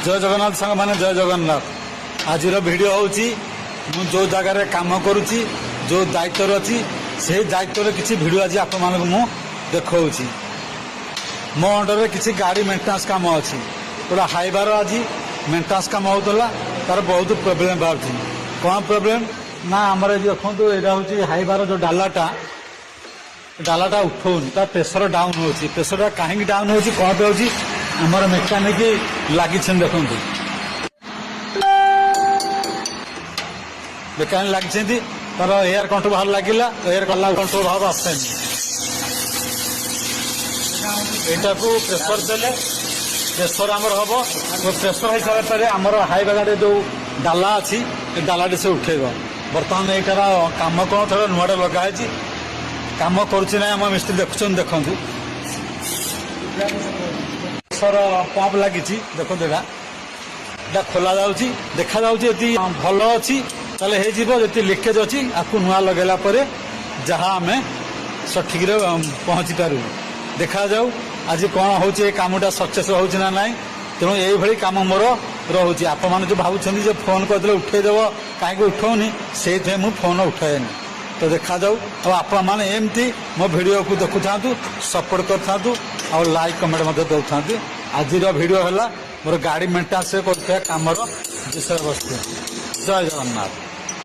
जय जगन्नाथ सांग मैंने जय जगन्नाथ। आज वीडियो होची मु जो जगार काम करुच्ची जो दायित्व अच्छी से दायित्व किसी वीडियो आज आप देखा मो अंडर किसी गाड़ी मेंटेनांस काम अच्छी गोटे हाइबार आज मेंटेनांस काम होता तार बहुत प्रोब्लेम बाहर कौन प्रोब्लेम ना आम देखो यहाँ हूँ हाइबार जो डालाटा उठाऊनी तार प्रेसर डाउन हो प्रेसर कहीं डाउन हो कौन पे हो आमर मेकानिक लगी देखो मेकानिक लगी तार एयर कंट्रोल बाहर लगे एयर कंट्रोल बाहर आसेनी यहाँ को प्रेसर देले प्रेसर आमर हम प्रेसर हो सारा पर आमर हाइवा गाड़ी जो डाला अच्छी डालाटी से उठेब बर्तमान यार कम कौन थोड़ा नुआटा लगाई कम करुच्ची आम मिस्त्री देखुन देखु पंप लगी देखो यहाँ खोला जाऊँगी देखा जाऊँगी भल अच्छी जी लिकेज अच्छी आपको नुआ लगेला जहाँ आम सठिक पहुँची पारू देखा जाऊ आज कौन हो कामटा सक्सेस होना ना तेणु ये कम मोर रोचे आप जो भावुं जो फोन करदे उठेदेव कहीं उठाऊनी से मुझे फोन उठाएनि तो देखा जाऊ आप एमती मो वीडियो को देखु था सपोर्ट कर था लाइक कमेंट दौ था आज वीडियो है मोर गाड़ी मेंटेनांस कम विषय वस्तु। जय जगन्नाथ।